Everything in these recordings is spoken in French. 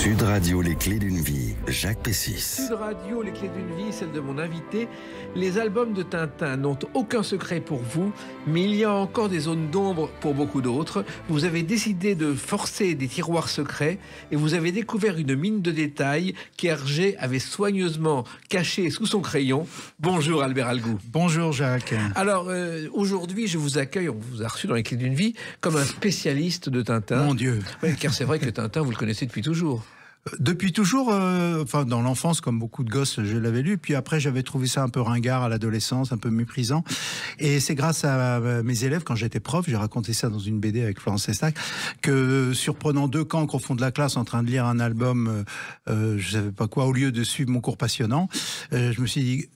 Sud Radio, les clés d'une vie, Jacques Pessis. Sud Radio, les clés d'une vie, celle de mon invité. Les albums de Tintin n'ont aucun secret pour vous, mais il y a encore des zones d'ombre pour beaucoup d'autres. Vous avez décidé de forcer des tiroirs secrets et vous avez découvert une mine de détails qu'Hergé avait soigneusement cachée sous son crayon. Bonjour Albert Algou. Bonjour Jacques. Alors aujourd'hui, je vous accueille, on vous a reçu dans les clés d'une vie, comme un spécialiste de Tintin. Mon Dieu. Oui, car c'est vrai que Tintin, vous le connaissez depuis toujours. Depuis toujours, enfin dans l'enfance, comme beaucoup de gosses, je l'avais lu. Puis après, j'avais trouvé ça un peu ringard à l'adolescence, un peu méprisant. Et c'est grâce à mes élèves, quand j'étais prof, j'ai raconté ça dans une BD avec Florence Sestac, que surprenant deux cancres au fond de la classe en train de lire un album, je savais pas quoi, au lieu de suivre mon cours passionnant, je me suis dit...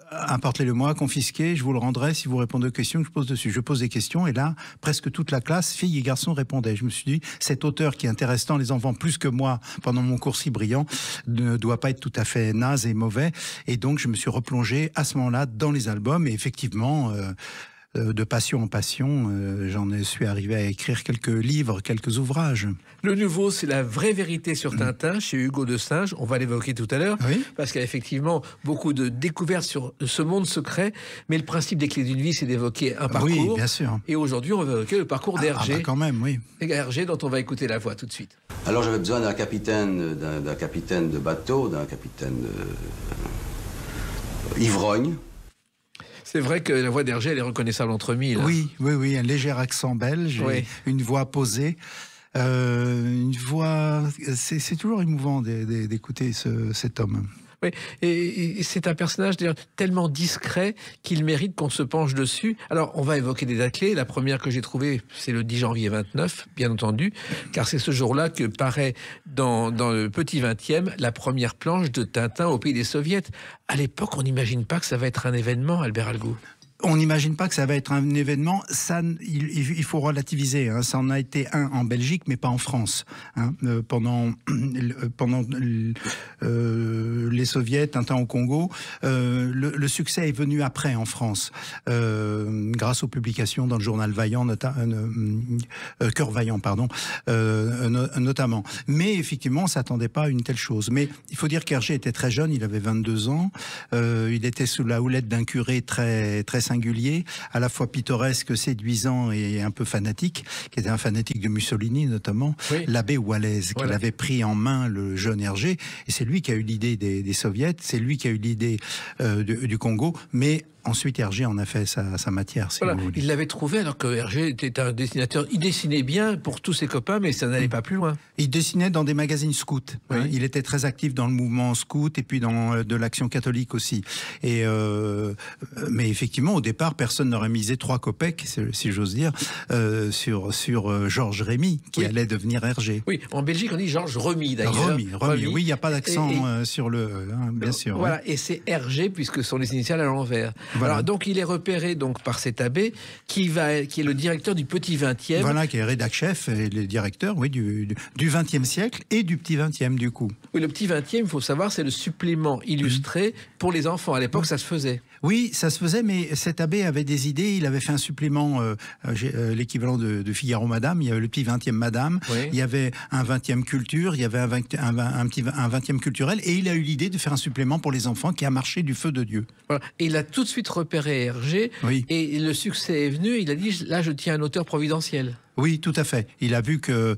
Importez-le-moi, confisqué, je vous le rendrai si vous répondez aux questions que je pose dessus. Je pose des questions et là, presque toute la classe, filles et garçons, répondaient. Je me suis dit, cet auteur qui intéresse tant les enfants plus que moi pendant mon cours si brillant ne doit pas être tout à fait naze et mauvais. Et donc, je me suis replongé à ce moment-là dans les albums et effectivement... de passion en passion, j'en suis arrivé à écrire quelques livres, quelques ouvrages. Le nouveau, c'est La vraie vérité sur Tintin, chez Hugo de Singe. On va l'évoquer tout à l'heure, oui, parce qu'il y a effectivement beaucoup de découvertes sur ce monde secret. Mais le principe des clés d'une vie, c'est d'évoquer un parcours. Oui, bien sûr. Et aujourd'hui, on va évoquer le parcours d'Hergé. Ah bah quand même, oui. Hergé, dont on va écouter la voix tout de suite. Alors j'avais besoin d'un capitaine de bateau, d'un capitaine ivrogne. C'est vrai que la voix d'Hergé, elle est reconnaissable entre mille. Oui, oui, oui, un léger accent belge, oui, une voix posée. Une voix... C'est toujours émouvant d'écouter cet homme. Oui, et c'est un personnage tellement discret qu'il mérite qu'on se penche dessus. Alors, on va évoquer des dates clés. La première que j'ai trouvée, c'est le 10 janvier 29, bien entendu, car c'est ce jour-là que paraît dans le petit 20e la première planche de Tintin au pays des Soviets. À l'époque, on n'imagine pas que ça va être un événement, Albert Algou. On n'imagine pas que ça va être un événement. Ça, il faut relativiser. Hein. Ça en a été un en Belgique, mais pas en France. Hein. Pendant les Soviets, Tintin au Congo, le succès est venu après en France, grâce aux publications dans le journal Vaillant, Cœur Vaillant, pardon, notamment. Mais effectivement, on s'attendait pas à une telle chose. Mais il faut dire qu'Hergé était très jeune. Il avait 22 ans. Il était sous la houlette d'un curé très singulier, à la fois pittoresque, séduisant et un peu fanatique, qui était un fanatique de Mussolini notamment, oui, l'abbé Walaise, voilà, qui avait pris en main le jeune Hergé, et c'est lui qui a eu l'idée des soviets, c'est lui qui a eu l'idée du Congo, mais ensuite, Hergé en a fait sa matière. Si voilà, il l'avait trouvé alors que Hergé était un dessinateur. Il dessinait bien pour tous ses copains, mais ça n'allait pas plus loin. Il dessinait dans des magazines scouts. Oui. Hein, il était très actif dans le mouvement scout et puis dans de l'action catholique aussi. Et mais effectivement, au départ, personne n'aurait misé 3 kopecks, si j'ose dire, sur Georges Rémy, qui allait devenir Hergé. Oui, en Belgique, on dit Georges Remy, d'ailleurs. Remy. Oui, il n'y a pas d'accent sur le... Hein, bien sûr. Voilà, oui. Et c'est Hergé, puisque sont les initiales à l'envers. Voilà. Alors, donc, il est repéré donc, par cet abbé qui est le directeur du petit 20e. Voilà, qui est rédac-chef et le directeur, oui, du 20e siècle et du petit 20e, du coup. Oui, le petit 20e, il faut savoir, c'est le supplément illustré pour les enfants. À l'époque, ça se faisait. Oui, ça se faisait, mais cet abbé avait des idées. Il avait fait un supplément, l'équivalent de Figaro Madame. Il y avait le petit 20e Madame. Oui. Il y avait un 20e culture. Il y avait un 20e culturel. Et il a eu l'idée de faire un supplément pour les enfants qui a marché du feu de Dieu. Voilà. Et il a tout de suite repéré Hergé. Oui. Et le succès est venu. Il a dit, là, je tiens un auteur providentiel. Oui, tout à fait. Il a vu que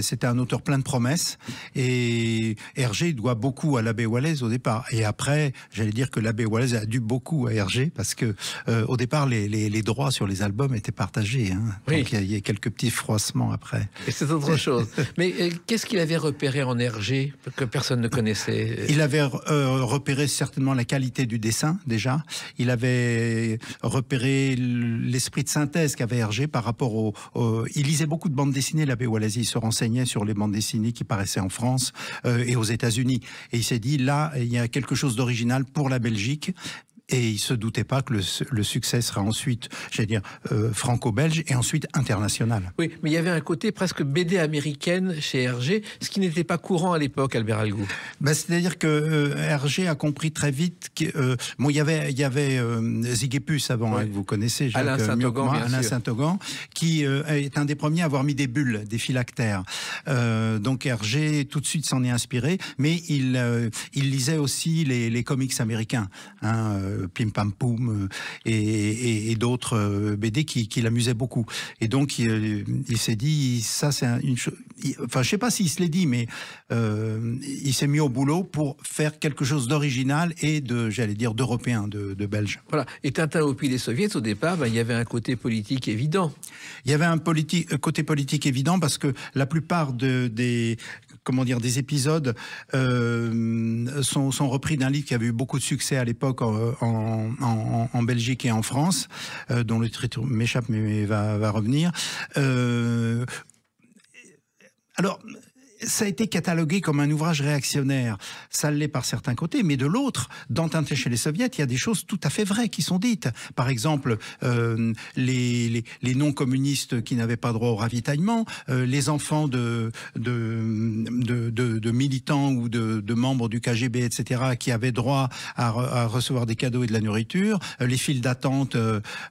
c'était un auteur plein de promesses et Hergé doit beaucoup à l'abbé Walaise au départ. Et après, j'allais dire que l'abbé Walaise a dû beaucoup à Hergé parce que au départ, les droits sur les albums étaient partagés. Hein. Oui. Donc il y a quelques petits froissements après. Et c'est autre chose. Mais qu'est-ce qu'il avait repéré en Hergé que personne ne connaissait? Il avait repéré certainement la qualité du dessin déjà. Il avait repéré l'esprit de synthèse qu'avait Hergé par rapport il lisait beaucoup de bandes dessinées, l'abbé Walaise. Il se renseignait sur les bandes dessinées qui paraissaient en France et aux États-Unis. Et il s'est dit, là, il y a quelque chose d'original pour la Belgique. Et il ne se doutait pas que le succès serait ensuite, j'allais dire, franco-belge et ensuite international. Oui, mais il y avait un côté presque BD américaine chez Hergé, ce qui n'était pas courant à l'époque, Albert Algou. C'est-à-dire que Hergé a compris très vite que bon, il y avait Zygépus avant, que vous connaissez, Alain Saint-Augan, qui est un des premiers à avoir mis des bulles, des phylactères. Donc Hergé tout de suite s'en est inspiré, mais il lisait aussi les comics américains, Pim Pam Poum et d'autres BD qui l'amusaient beaucoup. Et donc il s'est dit, ça c'est une chose. Enfin, je sais pas s'il se l'est dit, mais il s'est mis au boulot pour faire quelque chose d'original et d'européen, de belge. Voilà. Et Tintin au pays des soviets, au départ, il y avait un côté politique évident. Il y avait un côté politique évident parce que la plupart des épisodes sont repris d'un livre qui avait eu beaucoup de succès à l'époque en Belgique et en France, dont le titre m'échappe mais va revenir. Alors, ça a été catalogué comme un ouvrage réactionnaire. Ça l'est par certains côtés, mais de l'autre, dans Tintin chez les soviets, il y a des choses tout à fait vraies qui sont dites. Par exemple, les non-communistes qui n'avaient pas droit au ravitaillement, les enfants de militants ou de membres du KGB, etc., qui avaient droit à recevoir des cadeaux et de la nourriture, les files d'attente,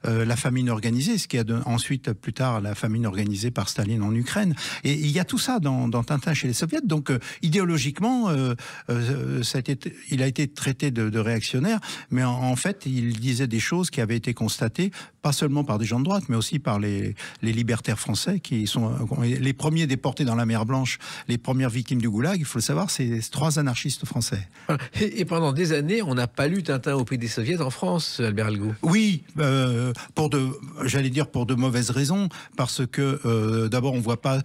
la famine organisée, ce qui a ensuite, plus tard, la famine organisée par Staline en Ukraine. Et il y a tout ça dans Tintin chez les soviets. Donc idéologiquement, il a été traité de réactionnaire, mais en fait, il disait des choses qui avaient été constatées, pas seulement par des gens de droite, mais aussi par les libertaires français, qui sont les premiers déportés dans la mer Blanche, les premières victimes du goulag. Il faut le savoir, c'est 3 anarchistes français. Et pendant des années, on n'a pas lu Tintin au pays des soviets en France, Albert Algou. Oui, pour de mauvaises raisons, parce que d'abord, on voit pas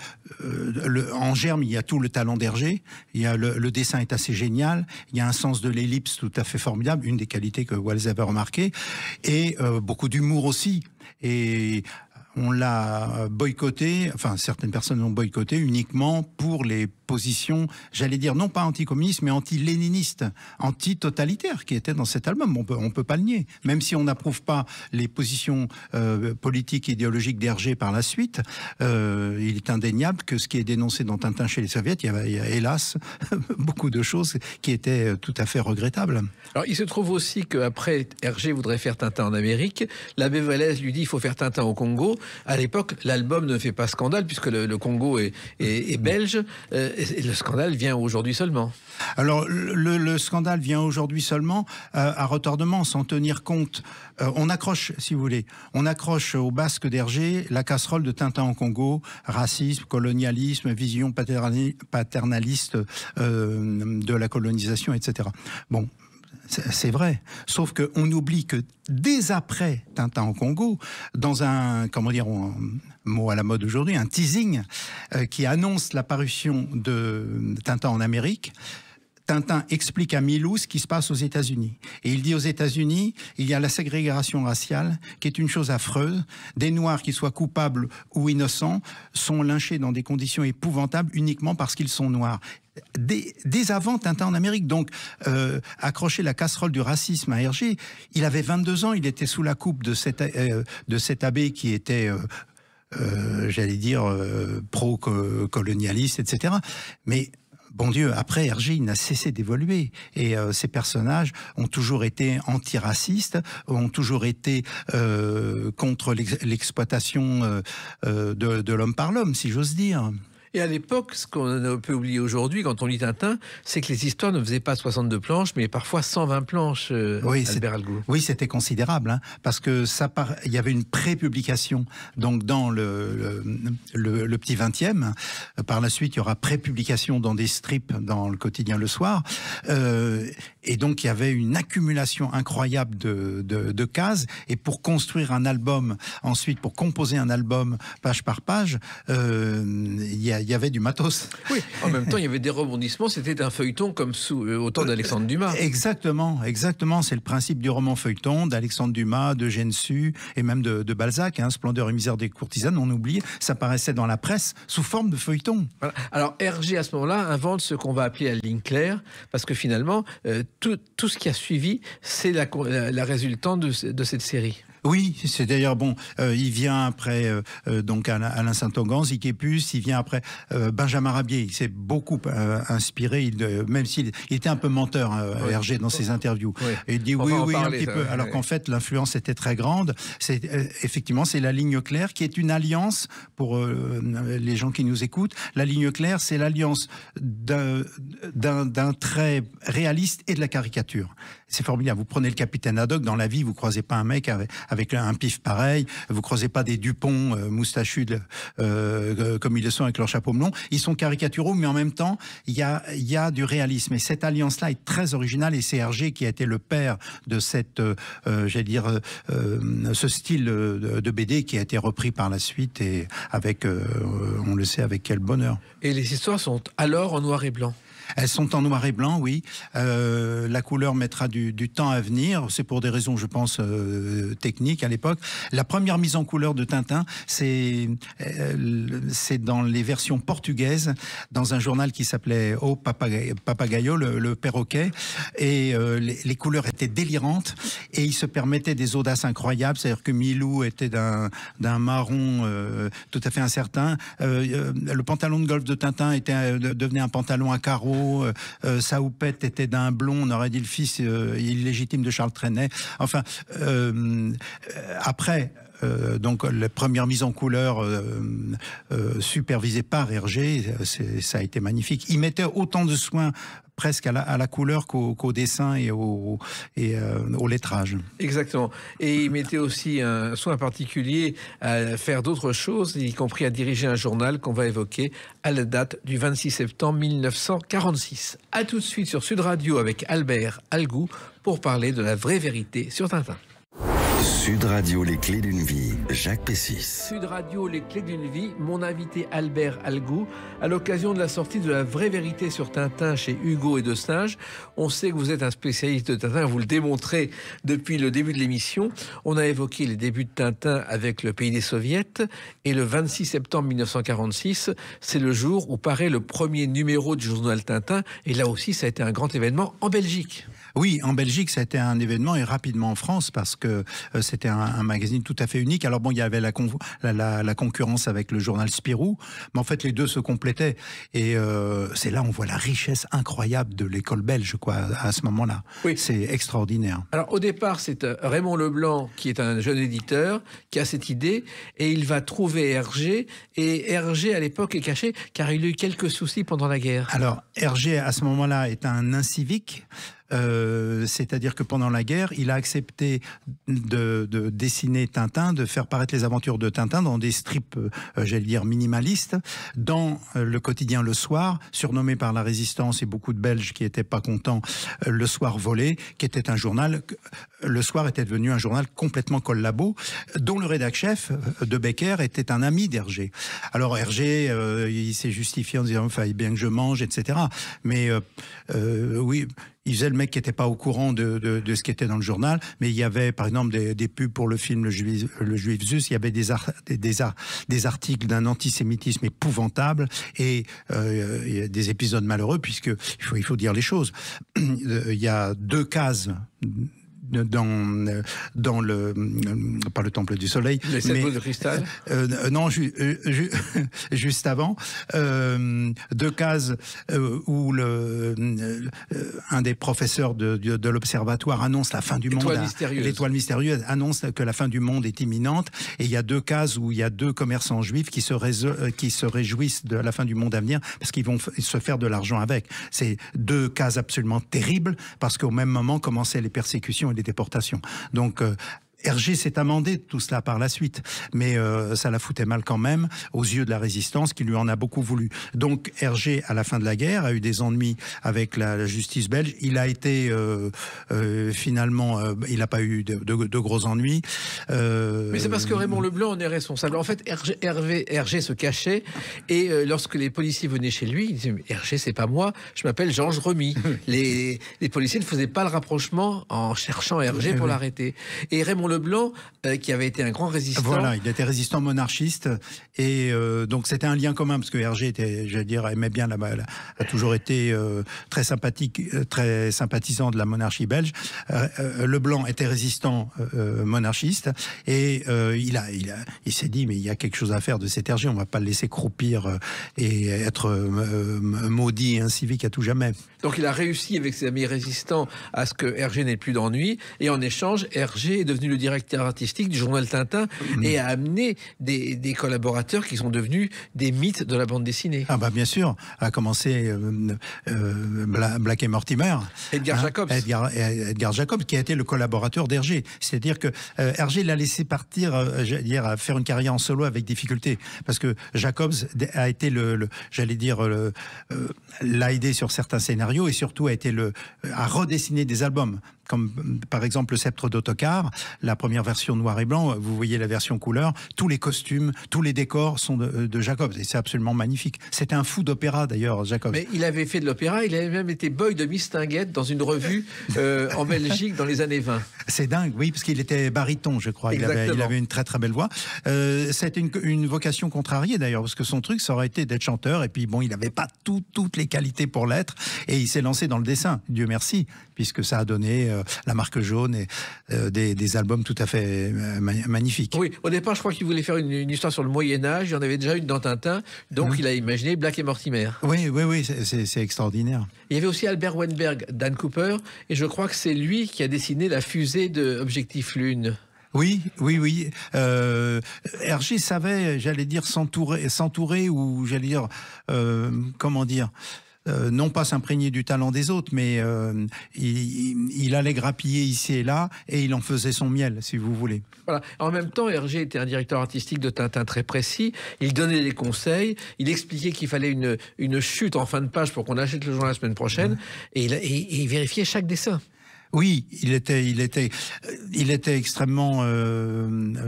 en germe, il y a tout le talent d'Hergé, il y a le dessin est assez génial, il y a un sens de l'ellipse tout à fait formidable, une des qualités que Wells avait remarqué, et beaucoup d'humour aussi. Et on l'a boycotté, enfin certaines personnes l'ont boycotté uniquement pour les positions, j'allais dire non pas anticommunistes, mais anti-léninistes, anti-totalitaires qui étaient dans cet album. On peut pas le nier. Même si on n'approuve pas les positions politiques et idéologiques d'Hergé par la suite, il est indéniable que ce qui est dénoncé dans Tintin chez les soviets, il y a hélas beaucoup de choses qui étaient tout à fait regrettables. Alors il se trouve aussi qu'après Hergé voudrait faire Tintin en Amérique, l'abbé Vallès lui dit il faut faire Tintin au Congo. À l'époque, l'album ne fait pas scandale puisque le Congo est belge. Et le scandale vient aujourd'hui seulement. Alors, le scandale vient aujourd'hui seulement à retardement, sans tenir compte. On accroche, si vous voulez, au basque d'Hergé la casserole de Tintin en Congo, racisme, colonialisme, vision paternaliste de la colonisation, etc. Bon. C'est vrai, sauf qu'on oublie que dès après Tintin en Congo, dans un mot à la mode aujourd'hui, un teasing qui annonce la parution de Tintin en Amérique, Tintin explique à Milou ce qui se passe aux États-Unis. Et il dit aux États-Unis, il y a la ségrégation raciale, qui est une chose affreuse. Des Noirs, qui soient coupables ou innocents, sont lynchés dans des conditions épouvantables uniquement parce qu'ils sont noirs. Dès avant Tintin en Amérique, donc accrocher la casserole du racisme à Hergé, il avait 22 ans, il était sous la coupe de cet abbé qui était... pro-colonialiste, etc. Mais bon Dieu, après Hergé, il n'a cessé d'évoluer. Et ces personnages ont toujours été antiracistes, ont toujours été contre l'exploitation de l'homme par l'homme, si j'ose dire. Et à l'époque, ce qu'on peut oublier aujourd'hui quand on lit Tintin, c'est que les histoires ne faisaient pas 62 planches, mais parfois 120 planches, Albert Algou. Oui, c'était considérable, hein, parce que il y avait une pré-publication donc dans le petit 20e. Par la suite, il y aura pré-publication dans des strips dans le quotidien Le Soir. Et donc, il y avait une accumulation incroyable de cases. Et pour construire un album, ensuite, pour composer un album page par page, il y avait du matos. Oui, en même temps, il y avait des rebondissements. C'était un feuilleton comme au temps d'Alexandre Dumas. Exactement. C'est le principe du roman feuilleton d'Alexandre Dumas, d'Eugène Sue et même de Balzac. Splendeur et misère des courtisanes, on oublie, ça paraissait dans la presse sous forme de feuilleton. Voilà. Alors, Hergé, à ce moment-là, invente ce qu'on va appeler la ligne claire, parce que finalement, tout ce qui a suivi, c'est la résultante de cette série. Oui, c'est d'ailleurs bon. Il vient après donc Alain Saint-Ongan, Ziquépus. Il vient après Benjamin Rabier. Il s'est beaucoup inspiré, même s'il était un peu menteur, Hergé, dans ses interviews. Oui. Et il dit oui, un petit peu. Alors qu'en fait, l'influence était très grande. C'est effectivement, c'est la ligne claire qui est une alliance pour les gens qui nous écoutent. La ligne claire, c'est l'alliance d'un trait réaliste et de la caricature. C'est formidable. Vous prenez le capitaine Haddock, dans la vie, vous croisez pas un mec avec un pif pareil, vous croisez pas des Dupont moustachus comme ils le sont avec leur chapeau melon. Ils sont caricaturaux, mais en même temps, il y a du réalisme. Et cette alliance-là est très originale, et c'est Hergé qui a été le père de cette, ce style de BD qui a été repris par la suite, et avec, on le sait, avec quel bonheur. Et les histoires sont alors en noir et blanc. Elles sont en noir et blanc, oui. La couleur mettra du temps à venir. C'est pour des raisons, je pense, techniques à l'époque. La première mise en couleur de Tintin, c'est dans les versions portugaises, dans un journal qui s'appelait O Papagaio, le perroquet. Et les couleurs étaient délirantes, et il se permettait des audaces incroyables. C'est-à-dire que Milou était d'un marron tout à fait incertain. Le pantalon de golf de Tintin devenait un pantalon à carreaux. Sa houppette était d'un blond, on aurait dit le fils illégitime de Charles Trenet. Enfin, après, donc la première mise en couleur supervisée par Hergé, ça a été magnifique. Il mettait autant de soin presque à la couleur qu'au dessin et au lettrage. Exactement. Et il mettait aussi un soin particulier à faire d'autres choses, y compris à diriger un journal qu'on va évoquer à la date du 26 septembre 1946. À tout de suite sur Sud Radio avec Albert Algou pour parler de la vraie vérité sur Tintin. Sud Radio, les clés d'une vie, Jacques Pessis. Sud Radio, les clés d'une vie, mon invité Albert Algou, à l'occasion de la sortie de la vraie vérité sur Tintin chez Hugo et Destinges. On sait que vous êtes un spécialiste de Tintin, vous le démontrez depuis le début de l'émission. On a évoqué les débuts de Tintin avec le pays des soviets, et le 26 septembre 1946, c'est le jour où paraît le premier numéro du journal Tintin, et là aussi ça a été un grand événement en Belgique. Oui, en Belgique, ça a été un événement, et rapidement en France, parce que c'était un magazine tout à fait unique. Alors bon, il y avait la concurrence avec le journal Spirou, mais en fait, les deux se complétaient. Et c'est là où on voit la richesse incroyable de l'école belge, quoi, à ce moment-là. Oui. C'est extraordinaire. Alors au départ, c'est Raymond Leblanc, qui est un jeune éditeur, qui a cette idée, et il va trouver Hergé. Et Hergé, à l'époque, est caché, car il a eu quelques soucis pendant la guerre. Alors, Hergé, à ce moment-là, est un incivique. C'est-à-dire que pendant la guerre, il a accepté de dessiner Tintin, de faire paraître les aventures de Tintin dans des strips, j'allais dire, minimalistes, dans le quotidien Le Soir, surnommé par la Résistance et beaucoup de Belges qui n'étaient pas contents, Le Soir volé, qui était un journal. Le Soir était devenu un journal complètement collabo, dont le rédac-chef de Becker était un ami d'Hergé. Alors Hergé, il s'est justifié en disant il fallait bien que je mange, etc. Mais oui, il faisait le mec qui n'était pas au courant de ce qui était dans le journal, mais il y avait par exemple des pubs pour le film Le Juif Zeus, il y avait des articles d'un antisémitisme épouvantable, et il y a des épisodes malheureux, puisque il faut dire les choses. Il y a 2 cases dans le pas le Temple du Soleil, les 7 boules de cristal. Non, juste avant, 2 cases où un des professeurs de l'observatoire annonce la fin du monde. L'étoile mystérieuse annonce que la fin du monde est imminente, et il y a 2 cases où il y a 2 commerçants juifs qui se réjouissent de la fin du monde à venir, parce qu'ils vont se faire de l'argent avec. C'est 2 cases absolument terribles, parce qu'au même moment commençaient les persécutions et les déportations. Donc Hergé s'est amendé de tout cela par la suite, mais ça la foutait mal quand même aux yeux de la Résistance, qui lui en a beaucoup voulu. Donc Hergé, à la fin de la guerre, a eu des ennuis avec la justice belge. Il a été finalement, il n'a pas eu de gros ennuis. Mais c'est parce que Raymond Leblanc en est responsable. En fait, Hergé se cachait, et lorsque les policiers venaient chez lui, il disait « Hergé, c'est pas moi, je m'appelle Georges Remy ». Les policiers ne faisaient pas le rapprochement en cherchant Hergé pour l'arrêter. Et Raymond Leblanc, qui avait été un grand résistant. Voilà, il était résistant monarchiste et donc c'était un lien commun parce que Hergé était, j'allais dire, aimait bien a toujours été très sympathique, très sympathisant de la monarchie belge. Leblanc était résistant monarchiste et il s'est dit mais il y a quelque chose à faire de cet Hergé, on va pas le laisser croupir et être maudit et incivique à tout jamais. Donc il a réussi avec ses amis résistants à ce que Hergé n'ait plus d'ennui, et en échange, Hergé est devenu le directeur artistique du journal Tintin et a amené des collaborateurs qui sont devenus des mythes de la bande dessinée. Ah bah bien sûr, à commencer Black et Mortimer. Edgar Jacobs. Edgar Jacobs, qui a été le collaborateur d'Hergé. C'est-à-dire que Hergé l'a laissé partir, à faire une carrière en solo avec difficulté, parce que Jacobs a été l'a aidé sur certains scénarios et surtout a redessiné des albums. Comme par exemple le Sceptre d'Autocar, la première version noir et blanc, vous voyez la version couleur, tous les costumes, tous les décors sont de Jacobs, et c'est absolument magnifique. C'était un fou d'opéra d'ailleurs, Jacobs. Mais il avait fait de l'opéra, il avait même été boy de Mistinguett dans une revue en Belgique dans les années 20. C'est dingue, oui, parce qu'il était baryton, je crois. Il avait une très très belle voix. C'était une vocation contrariée d'ailleurs, parce que son truc, ça aurait été d'être chanteur, et puis bon, il n'avait pas toutes les qualités pour l'être, et il s'est lancé dans le dessin, Dieu merci, puisque ça a donné La Marque Jaune et des albums tout à fait magnifiques. Oui, au départ, je crois qu'il voulait faire une histoire sur le Moyen-Âge, il y en avait déjà une dans Tintin, donc il a imaginé Black et Mortimer. Oui, c'est extraordinaire. Il y avait aussi Albert Weinberg, Dan Cooper, et je crois que c'est lui qui a dessiné la fusée de Objectif Lune. Oui. Hergé savait, j'allais dire, s'entourer ou, j'allais dire, comment dire, non pas s'imprégner du talent des autres, mais il allait grappiller ici et là, et il en faisait son miel, si vous voulez. Voilà. En même temps, Hergé était un directeur artistique de Tintin très précis. Il donnait des conseils, il expliquait qu'il fallait une chute en fin de page pour qu'on achète le journal la semaine prochaine, et il vérifiait chaque dessin. Oui, il était extrêmement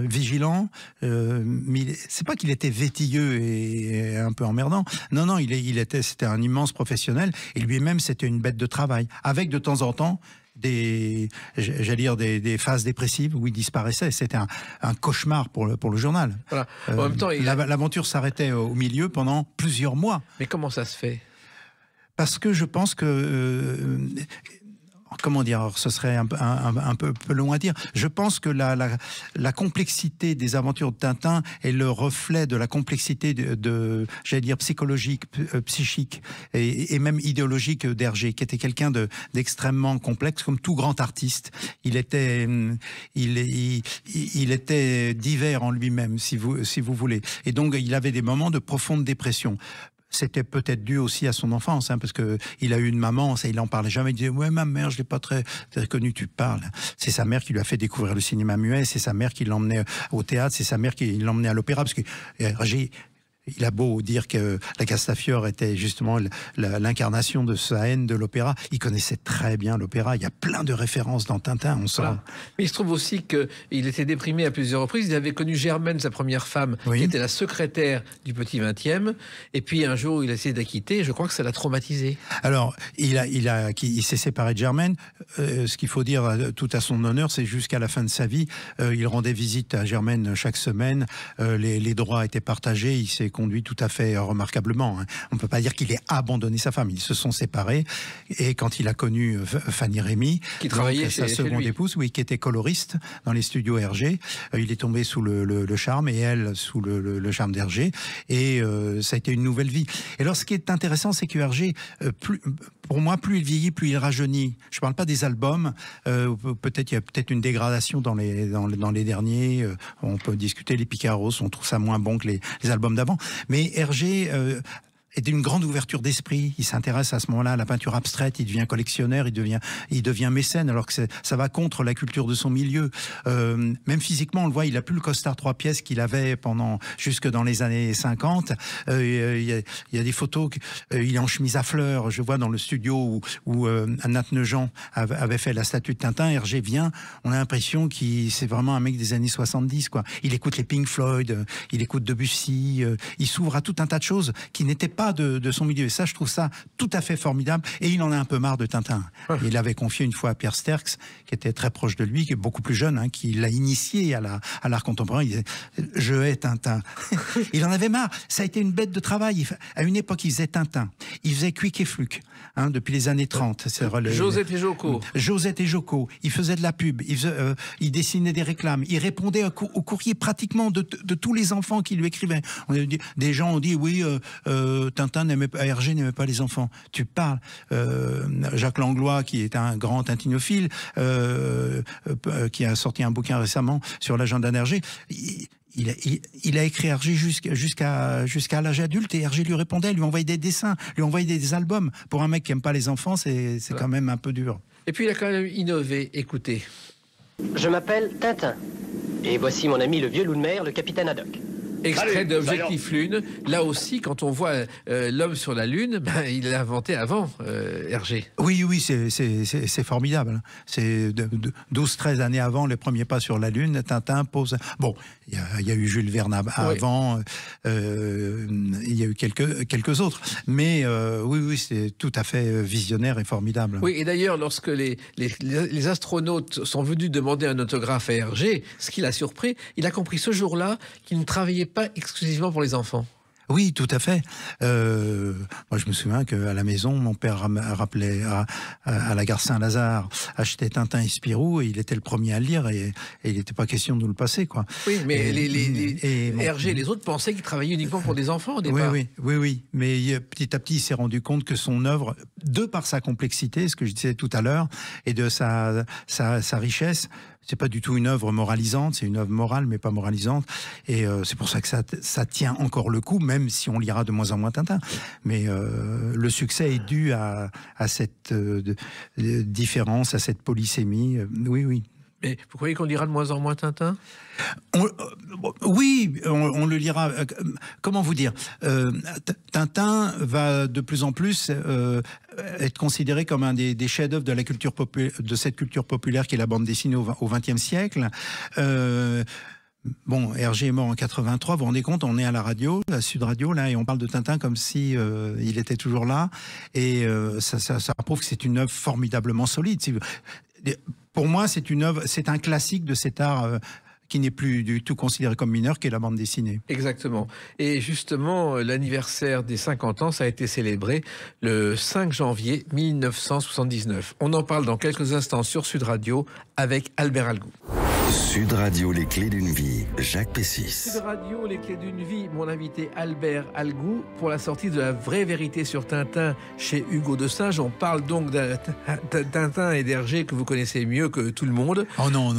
vigilant. Mais c'est pas qu'il était vétilleux et un peu emmerdant. Non, c'était un immense professionnel. Et lui-même, c'était une bête de travail, avec de temps en temps des phases dépressives où il disparaissait. C'était un cauchemar pour le journal. Voilà. En même temps, l'aventure s'arrêtait au milieu pendant plusieurs mois. Mais comment ça se fait ? Parce que je pense que comment dire, alors ce serait un peu long à dire. Je pense que la complexité des aventures de Tintin est le reflet de la complexité j'allais dire, psychologique, psychique et même idéologique d'Hergé, qui était quelqu'un d'extrêmement complexe, comme tout grand artiste. Il était divers en lui-même, si vous voulez. Et donc, il avait des moments de profonde dépression. C'était peut-être dû aussi à son enfance, parce que il a eu une maman, ça, il en parlait jamais. Il disait ouais, ma mère, je l'ai pas très connue. Tu parles. C'est sa mère qui lui a fait découvrir le cinéma muet. C'est sa mère qui l'emmenait au théâtre. C'est sa mère qui l'emmenait à l'opéra, parce que il a beau dire que la Castafiore était justement l'incarnation de sa haine de l'opéra, il connaissait très bien l'opéra. Il y a plein de références dans Tintin, on sent. Voilà. Mais il se trouve aussi qu'il était déprimé à plusieurs reprises. Il avait connu Germaine, sa première femme, qui était la secrétaire du Petit 20e. Et puis un jour, il a essayé d'acquitter. Et je crois que ça l'a traumatisé. Alors, il s'est séparé de Germaine. Ce qu'il faut dire tout à son honneur, c'est jusqu'à la fin de sa vie, il rendait visite à Germaine chaque semaine. Les droits étaient partagés. Il s'est conduit tout à fait remarquablement. On ne peut pas dire qu'il ait abandonné sa femme. Ils se sont séparés. Et quand il a connu Fanny Rémy, qui travaillait sa seconde épouse, qui était coloriste dans les studios Hergé, il est tombé sous le charme, et elle sous le charme d'Hergé. Et ça a été une nouvelle vie. Et alors, ce qui est intéressant, c'est que Hergé, pour moi, plus il vieillit, plus il rajeunit. Je ne parle pas des albums. Il y a peut-être une dégradation dans les derniers. On peut discuter les Picaros, on trouve ça moins bon que les albums d'avant. Mais Hergé est d'une grande ouverture d'esprit. Il s'intéresse à ce moment-là à la peinture abstraite, il devient collectionneur, il devient mécène, alors que ça va contre la culture de son milieu. Même physiquement, on le voit, il a plus le costard 3 pièces qu'il avait jusque dans les années 50. Il y a des photos, il est en chemise à fleurs. Je vois dans le studio où Nat Nogent avait fait la statue de Tintin, Hergé vient, on a l'impression qu'il c'est vraiment un mec des années 70, quoi. Il écoute les Pink Floyd, il écoute Debussy, il s'ouvre à tout un tas de choses qui n'étaient pas pas de son milieu. Et ça, je trouve ça tout à fait formidable. Et il en a un peu marre de Tintin. Il avait confié une fois à Pierre Sterckx, qui était très proche de lui, qui est beaucoup plus jeune, qui l'a initié à l'art contemporain. Il disait « Je hais Tintin ». Il en avait marre. Ça a été une bête de travail. À une époque, il faisait Tintin. Il faisait Quick et Fluke, depuis les années 30. Josette et Joko. Josette et Joko. Il faisait de la pub. Il dessinait des réclames. Il répondait au courrier pratiquement de tous les enfants qui lui écrivaient. Des gens ont dit oui, Tintin n'aimait pas, Hergé n'aimait pas les enfants. Tu parles. Jacques Langlois, qui est un grand tintinophile, qui a sorti un bouquin récemment sur l'agenda d'Hergé. Il a écrit Hergé jusqu'à l'âge adulte, et Hergé lui répondait, lui envoyait des dessins, lui envoyait des albums. Pour un mec qui aime pas les enfants, c'est quand même un peu dur. Et puis il a quand même innové. Écoutez. Je m'appelle Tintin. Et voici mon ami le vieux loup de mer, le capitaine Haddock. Extrait d'Objectif Lune. Là aussi, quand on voit l'homme sur la Lune, il l'a inventé avant, Hergé. Oui, c'est formidable. C'est 12-13 années avant les premiers pas sur la Lune. Tintin pose... Bon, il y a eu Jules Verne avant, il y a eu quelques autres. Mais oui, c'est tout à fait visionnaire et formidable. Oui, et d'ailleurs, lorsque les astronautes sont venus demander un autographe à Hergé, ce qui l'a surpris, il a compris ce jour-là qu'il ne travaillait pas exclusivement pour les enfants. Oui, tout à fait. Moi, je me souviens qu'à la maison, mon père rappelait à la gare Saint-Lazare, achetait Tintin et Spirou, et il était le premier à le lire, et il n'était pas question de nous le passer, quoi. Oui, mais Hergé et les autres pensaient qu'il travaillait uniquement pour des enfants au départ. Oui. Mais petit à petit, il s'est rendu compte que son œuvre, de par sa complexité, ce que je disais tout à l'heure, et de sa richesse, c'est pas du tout une œuvre moralisante, c'est une œuvre morale mais pas moralisante, et c'est pour ça que ça tient encore le coup, même si on lira de moins en moins Tintin. Mais le succès est dû à cette différence, à cette polysémie. Oui. Mais vous croyez qu'on lira de moins en moins Tintin ? Oui, on le lira. Comment vous dire ? Tintin va de plus en plus être considéré comme un des chefs-d'œuvre de cette culture populaire qui est la bande dessinée au XXe siècle. Bon, Hergé est mort en 83, vous vous rendez compte, on est à la radio, la Sud Radio, là, et on parle de Tintin comme si il était toujours là, et ça prouve que c'est une œuvre formidablement solide. Pour moi, c'est un classique de cet art qui n'est plus du tout considéré comme mineur, qui est la bande dessinée. Exactement. Et justement, l'anniversaire des 50 ans, ça a été célébré le 5 janvier 1979. On en parle dans quelques instants sur Sud Radio avec Albert Algou. Sud Radio, les clés d'une vie, Jacques Pessis. Sud Radio, les clés d'une vie, mon invité Albert Algou pour la sortie de La vraie vérité sur Tintin chez Hugo de Singe. On parle donc de Tintin et d'Hergé que vous connaissez mieux que tout le monde. Oh non,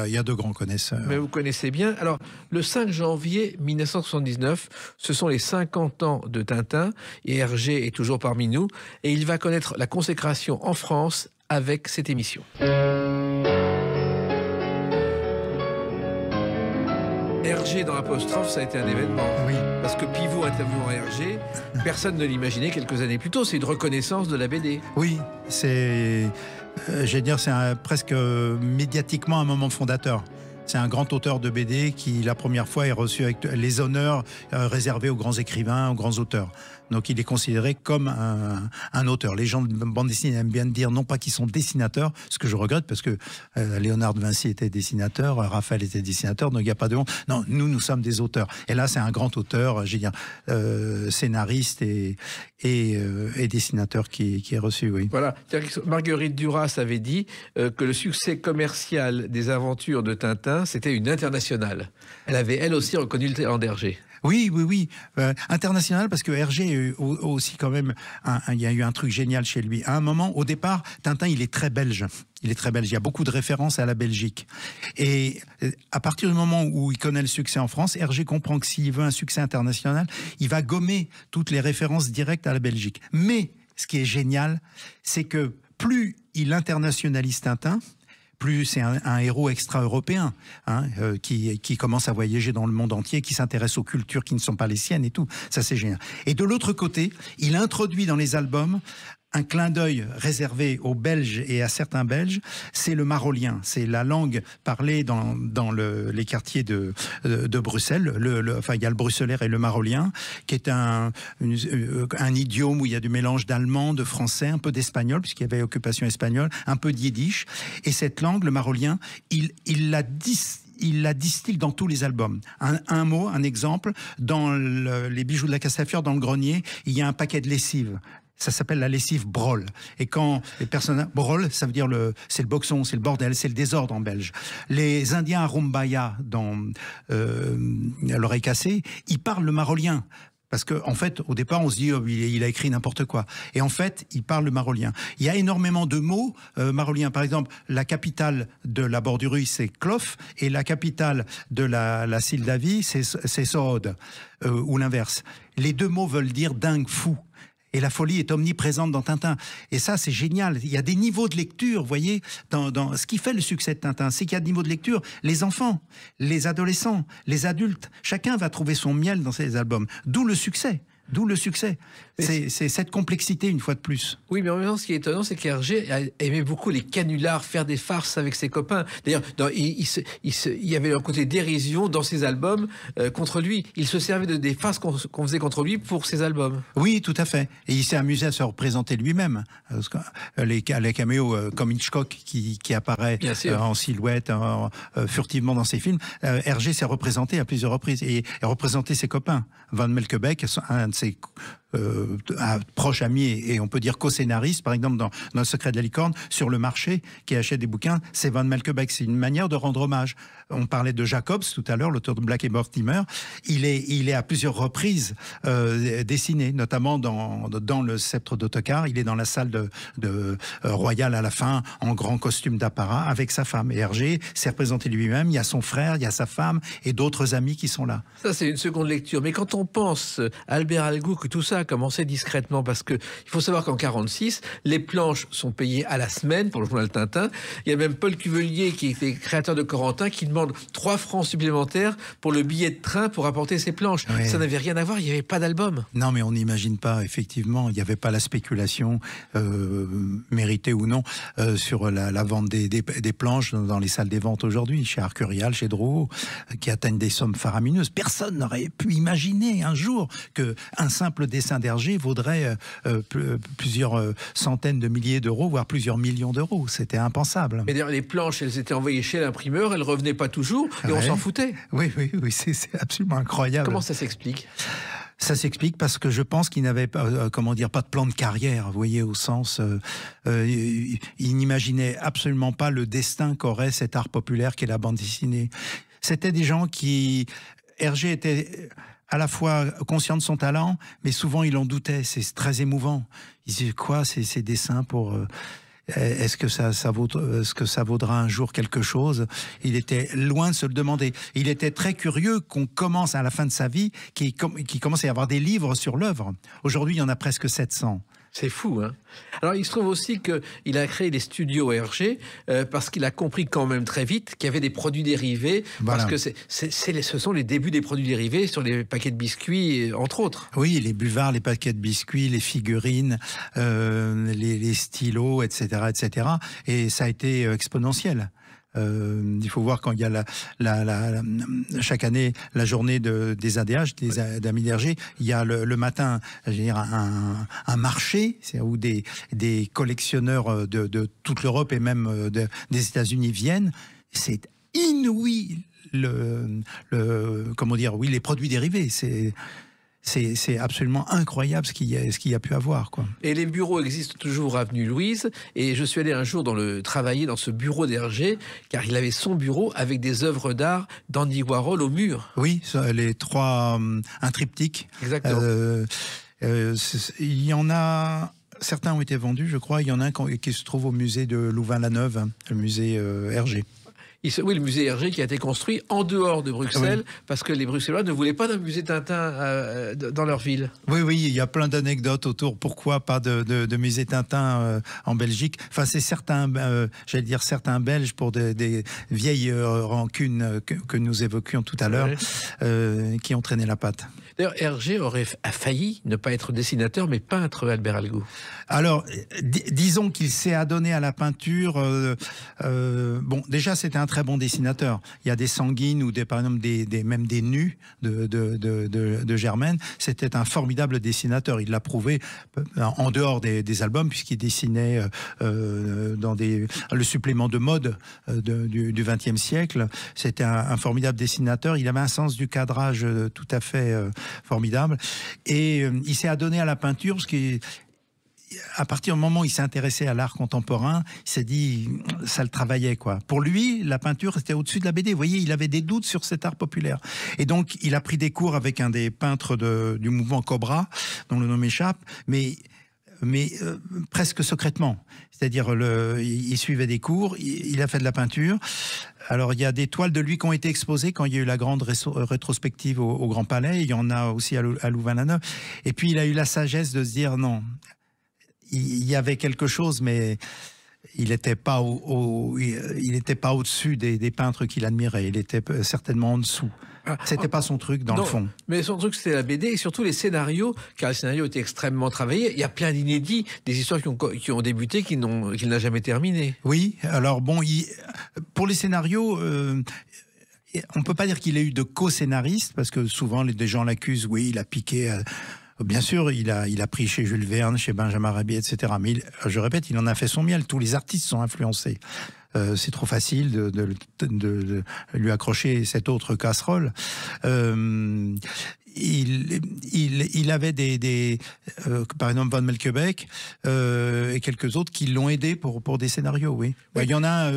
il y a de grands connaisseurs. Mais vous connaissez bien. Alors, le 5 janvier 1979, ce sont les 50 ans de Tintin et Hergé est toujours parmi nous et il va connaître la consécration en France avec cette émission. Hergé dans l'apostrophe, ça a été un événement. Oui. Parce que Pivot interviewant Hergé, personne ne l'imaginait quelques années plus tôt. C'est une reconnaissance de la BD. Oui, c'est presque médiatiquement un moment fondateur. C'est un grand auteur de BD qui, la première fois, est reçu avec les honneurs réservés aux grands écrivains, aux grands auteurs. Donc il est considéré comme un auteur. Les gens de bande dessinée aiment bien dire non pas qu'ils sont dessinateurs, ce que je regrette parce que Léonard de Vinci était dessinateur, Raphaël était dessinateur, donc il n'y a pas de honte. Non, nous sommes des auteurs. Et là, c'est un grand auteur, je veux dire, scénariste et dessinateur qui est reçu, oui. Voilà. Marguerite Duras avait dit que le succès commercial des aventures de Tintin, c'était une internationale. Elle avait, elle aussi, reconnu le talent d'Hergé. Oui. International, parce que Hergé aussi quand même, il y a eu un truc génial chez lui. À un moment, au départ, Tintin, il est très belge. Il y a beaucoup de références à la Belgique. Et à partir du moment où il connaît le succès en France, Hergé comprend que s'il veut un succès international, il va gommer toutes les références directes à la Belgique. Mais ce qui est génial, c'est que plus il internationalise Tintin, plus c'est un héros extra-européen qui commence à voyager dans le monde entier, qui s'intéresse aux cultures qui ne sont pas les siennes et tout. Ça, c'est génial. Et de l'autre côté, il introduit dans les albums un clin d'œil réservé aux Belges et à certains Belges, c'est le marolien. C'est la langue parlée dans les quartiers de Bruxelles. Enfin, il y a le bruxellaire et le marolien, qui est un idiome où il y a du mélange d'allemand, de français, un peu d'espagnol, puisqu'il y avait occupation espagnole, un peu de yiddish. Et cette langue, le marolien, il la distille dans tous les albums. Un mot, un exemple, dans les bijoux de la Castafiore, dans le grenier, il y a un paquet de lessive. Ça s'appelle la lessive brol. Et quand les personnes... Brol, ça veut dire c'est le boxon, c'est le bordel, c'est le désordre en belge. Les Indiens à Rumbaya, dans l'oreille cassée, ils parlent le marolien. Parce qu'en fait, au départ, on se dit il a écrit n'importe quoi. Et en fait, il parle le marolien. Il y a énormément de mots maroliens. Par exemple, la capitale de la Bordurie, c'est Clof, et la capitale de la Sildavie, c'est Sood, ou l'inverse. Les deux mots veulent dire dingue, fou. Et la folie est omniprésente dans Tintin. Et ça, c'est génial. Il y a des niveaux de lecture, vous voyez. Ce qui fait le succès de Tintin, c'est qu'il y a des niveaux de lecture. Les enfants, les adolescents, les adultes, chacun va trouver son miel dans ces albums. D'où le succès. C'est cette complexité, une fois de plus. Oui, mais en même temps, ce qui est étonnant, c'est qu'Hergé aimait beaucoup les canulars, faire des farces avec ses copains. D'ailleurs, il y avait un côté dérision dans ses albums contre lui. Il se servait des farces qu'on faisait contre lui pour ses albums. Oui, tout à fait. Et il s'est amusé à se représenter lui-même. Les caméos comme Hitchcock qui apparaît en silhouette, furtivement dans ses films. Hergé s'est représenté à plusieurs reprises et représenté ses copains. Van Melkebeek, un de ses proche ami et on peut dire co-scénariste, par exemple dans Le Secret de la Licorne, sur le marché, qui achète des bouquins, c'est Van Melkebeek. C'est une manière de rendre hommage. On parlait de Jacobs tout à l'heure, l'auteur de Black et Mortimer. Il est à plusieurs reprises dessiné, notamment dans Le Sceptre d'Ottokar. Il est dans la salle de royale à la fin, en grand costume d'apparat, avec sa femme. Et Hergé s'est représenté lui-même. Il y a son frère, il y a sa femme et d'autres amis qui sont là. Ça, c'est une seconde lecture. Mais quand on pense à Albert Algou, que tout ça a commencé discrètement, parce que il faut savoir qu'en 46, les planches sont payées à la semaine pour le journal Tintin. Il y a même Paul Cuvelier, qui était créateur de Corentin, qui demande 3 francs supplémentaires pour le billet de train pour apporter ses planches. Oui. Ça n'avait rien à voir, il n'y avait pas d'album. Non, mais on n'imagine pas, effectivement, il n'y avait pas la spéculation, méritée ou non, sur la vente des planches dans les salles des ventes aujourd'hui, chez Arcurial, chez Drouot, qui atteignent des sommes faramineuses. Personne n'aurait pu imaginer un jour qu'un simple dessin d'Hergé vaudrait plusieurs centaines de milliers d'euros, voire plusieurs millions d'euros. C'était impensable. Mais d'ailleurs, les planches, elles étaient envoyées chez l'imprimeur, elles revenaient pas toujours, et on s'en foutait. Oui, c'est absolument incroyable. Comment ça s'explique ? Ça s'explique parce que je pense qu'il n'avait pas, pas de plan de carrière, vous voyez, au sens... il n'imaginait absolument pas le destin qu'aurait cet art populaire qu'est la bande dessinée. C'était des gens qui... Hergé était à la fois conscient de son talent, mais souvent il en doutait. C'est très émouvant. Il disait, quoi, ces dessins pour... Est-ce que ça vaudra un jour quelque chose? Il était loin de se le demander. Il était très curieux qu'on commence à la fin de sa vie, qu'il commence à y avoir des livres sur l'œuvre. Aujourd'hui, il y en a presque 700. C'est fou, hein. Alors, il se trouve aussi qu'il a créé les studios Hergé parce qu'il a compris quand même très vite qu'il y avait des produits dérivés, voilà. Parce que ce sont les débuts des produits dérivés sur les paquets de biscuits, entre autres. Oui, les buvards, les paquets de biscuits, les figurines, les stylos, etc., etc. Et ça a été exponentiel. Il faut voir quand il y a chaque année la journée des ADH, des Amis d'Hergé, il y a le matin, je veux dire, un marché où des collectionneurs de toute l'Europe et même des États-Unis viennent. C'est inouï les produits dérivés. C'est absolument incroyable ce qu'il y a pu avoir, quoi. Et les bureaux existent toujours avenue Louise. Et je suis allé un jour travailler dans ce bureau d'Hergé, car il avait son bureau avec des œuvres d'art d'Andy Warhol au mur. Oui, les 3, un triptyque. Exactement. Il y en a... Certains ont été vendus, je crois. Il y en a un qui se trouve au musée de Louvain-la-Neuve, le musée Hergé. Oui, le musée Hergé qui a été construit en dehors de Bruxelles, parce que les Bruxellois ne voulaient pas d'un musée Tintin dans leur ville. Oui, il y a plein d'anecdotes autour. Pourquoi pas de musée Tintin en Belgique? Enfin, c'est certains Belges pour des vieilles rancunes que nous évoquions tout à l'heure, qui ont traîné la patte. D'ailleurs, Hergé a failli ne pas être dessinateur, mais peintre, Albert Algou. Alors, disons qu'il s'est adonné à la peinture. Bon, déjà, c'était un très bon dessinateur. Il y a des sanguines ou par exemple même des nus de Germaine. C'était un formidable dessinateur. Il l'a prouvé en dehors des albums, puisqu'il dessinait dans le supplément de mode du XXe siècle. C'était un formidable dessinateur. Il avait un sens du cadrage tout à fait formidable. Et il s'est adonné à la peinture parce qu'à partir du moment où il s'est intéressé à l'art contemporain, il s'est dit, ça le travaillait, quoi. Pour lui, la peinture, c'était au-dessus de la BD. Vous voyez, il avait des doutes sur cet art populaire. Et donc, il a pris des cours avec un des peintres du mouvement Cobra, dont le nom m'échappe, mais presque secrètement. C'est-à-dire, il suivait des cours, il a fait de la peinture. Alors, il y a des toiles de lui qui ont été exposées quand il y a eu la grande rétrospective au Grand Palais. Il y en a aussi à Louvain-la-Neuve. Et puis, il a eu la sagesse de se dire, non, il y avait quelque chose, mais il n'était pas au-dessus des peintres qu'il admirait. Il était certainement en dessous. C'était pas son truc, dans le fond. Mais son truc, c'était la BD et surtout les scénarios, car les scénarios étaient extrêmement travaillés. Il y a plein d'inédits, des histoires qui ont débuté, qu'il n'a jamais terminé. Oui, alors bon, pour les scénarios... on ne peut pas dire qu'il ait eu de co-scénariste, parce que souvent des gens l'accusent, oui, il a piqué... Bien sûr, il a pris chez Jules Verne, chez Benjamin Rabier, etc. Mais je répète, il en a fait son miel. Tous les artistes sont influencés. C'est trop facile de lui accrocher cette autre casserole. Il avait par exemple Van Melkebeek et quelques autres qui l'ont aidé pour des scénarios, oui. Il y en a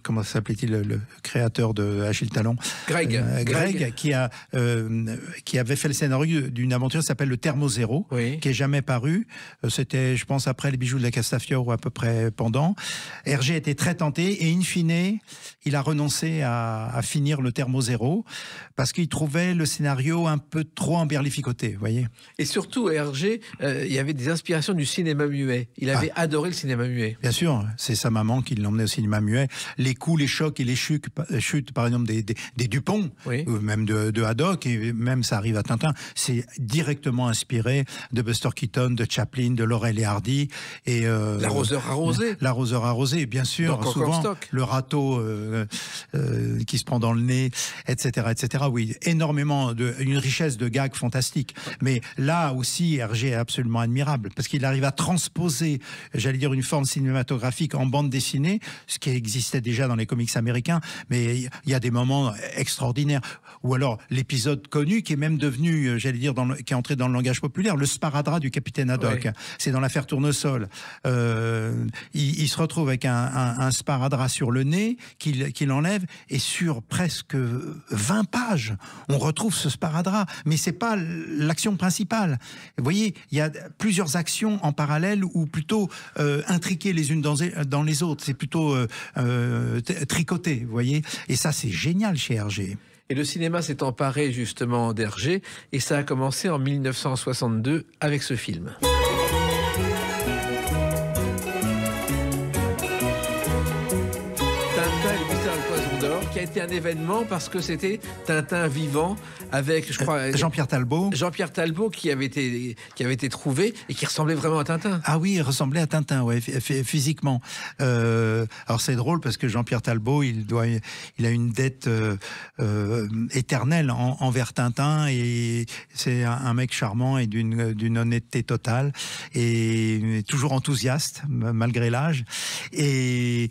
comment s'appelait-il, le créateur de Achille Talon, Greg qui avait fait le scénario d'une aventure qui s'appelle le Thermozéro, qui est jamais paru. C'était, je pense, après Les Bijoux de la Castafiore ou à peu près pendant. Hergé était très tenté et in fine, il a renoncé à finir le Thermozéro parce qu'il trouvait le scénario un peu trop emberlificoté, vous voyez. Et surtout, Hergé, il y avait des inspirations du cinéma muet. Il avait adoré le cinéma muet. Bien sûr, c'est sa maman qui l'emmenait au cinéma muet. Les coups, les chocs et les chutes par exemple, des Dupont, ou même de Haddock, et même ça arrive à Tintin, c'est directement inspiré de Buster Keaton, de Chaplin, de Laurel et Hardy. Et, L'arroseur arrosé. L'arroseur arrosé, bien sûr. Souvent, le râteau qui se prend dans le nez, etc., etc. Oui, énormément une richesse de gags fantastique. Mais là aussi, Hergé est absolument admirable parce qu'il arrive à transposer, j'allais dire, une forme cinématographique en bande dessinée, ce qui existait déjà dans les comics américains, mais il y a des moments extraordinaires. Ou alors l'épisode connu qui est même devenu, j'allais dire, qui est entré dans le langage populaire, le sparadrap du capitaine Haddock. Ouais. C'est dans l'affaire Tournesol. Il se retrouve avec un sparadrap sur le nez qu'il enlève et sur presque 20 pages, on retrouve ce sparadrap, mais c'est pas l'action principale. Vous voyez, il y a plusieurs actions en parallèle ou plutôt intriquées les unes dans les autres. C'est plutôt tricoté, vous voyez. Et ça, c'est génial chez Hergé. Et le cinéma s'est emparé justement d'Hergé, et ça a commencé en 1962 avec ce film. Qui a été un événement parce que c'était Tintin vivant avec, je crois, Jean-Pierre Talbot. Jean-Pierre Talbot qui avait été trouvé et qui ressemblait vraiment à Tintin. Ah oui, il ressemblait à Tintin, ouais, physiquement. Alors c'est drôle parce que Jean-Pierre Talbot, il a une dette éternelle envers Tintin et c'est un mec charmant et d'une honnêteté totale et toujours enthousiaste malgré l'âge. Et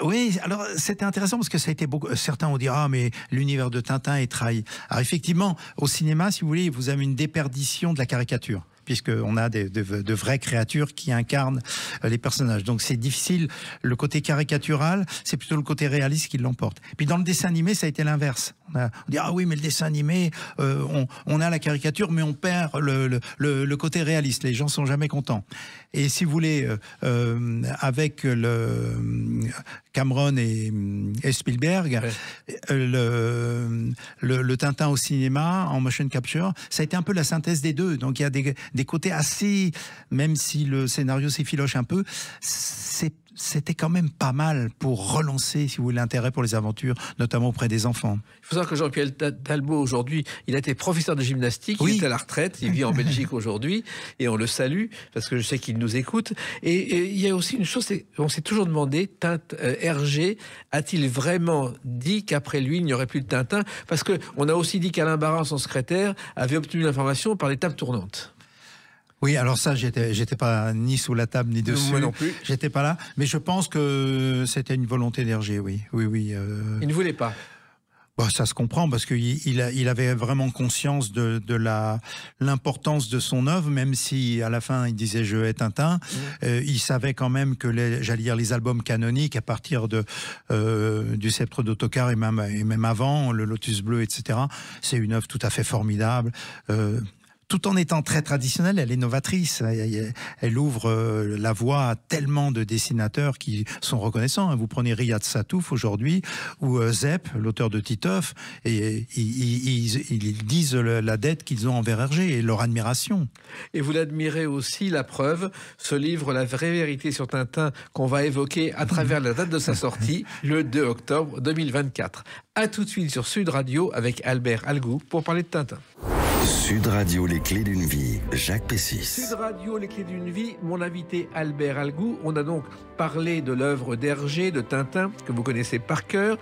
oui, alors c'était intéressant parce que ça a été certains ont dit mais l'univers de Tintin est trahi. Alors effectivement, au cinéma, si vous voulez, vous avez une déperdition de la caricature. puisqu'on a de vraies créatures qui incarnent les personnages. Donc c'est difficile, le côté caricatural, c'est plutôt le côté réaliste qui l'emporte. Puis dans le dessin animé, ça a été l'inverse. On dit, ah oui, mais le dessin animé, on a la caricature, mais on perd le côté réaliste. Les gens sont jamais contents. Et si vous voulez, avec Cameron et Spielberg, le Tintin au cinéma, en motion capture, ça a été un peu la synthèse des deux. Donc il y a des côtés assez, même si le scénario s'effiloche un peu, c'était quand même pas mal pour relancer, si vous voulez, l'intérêt pour les aventures, notamment auprès des enfants. Il faut savoir que Jean-Pierre Talbot, aujourd'hui, il a été professeur de gymnastique, il est à la retraite, il vit en Belgique aujourd'hui, et on le salue, parce que je sais qu'il nous écoute. Et il y a aussi une chose, on s'est toujours demandé, Hergé a-t-il vraiment dit qu'après lui, il n'y aurait plus de Tintin? Parce qu'on a aussi dit qu'Alain Barra, son secrétaire, avait obtenu l'information par les tables tournantes. Oui, alors ça, j'étais pas ni sous la table ni dessus. Moi non plus. J'étais pas là, mais je pense que c'était une volonté d'Hergé, oui. Il ne voulait pas. Bah, ça se comprend parce qu'il avait vraiment conscience de l'importance de son œuvre, même si à la fin il disait je hais Tintin. Il savait quand même que les albums canoniques à partir du Sceptre d'Autocar et même avant, le Lotus Bleu, etc. C'est une œuvre tout à fait formidable. Tout en étant très traditionnelle, elle est novatrice. Elle ouvre la voie à tellement de dessinateurs qui sont reconnaissants. Vous prenez Riyad Satouf aujourd'hui, ou Zepp, l'auteur de Titeuf, et ils disent la dette qu'ils ont envers Hergé et leur admiration. Et vous l'admirez aussi, la preuve, ce livre, La vraie vérité sur Tintin, qu'on va évoquer à travers la date de sa sortie, le 2 octobre 2024. À tout de suite sur Sud Radio avec Albert Algou pour parler de Tintin. Sud Radio, les clés d'une vie, Jacques Pessis. Sud Radio, les clés d'une vie, mon invité Albert Algou. On a donc parlé de l'œuvre d'Hergé, de Tintin, que vous connaissez par cœur.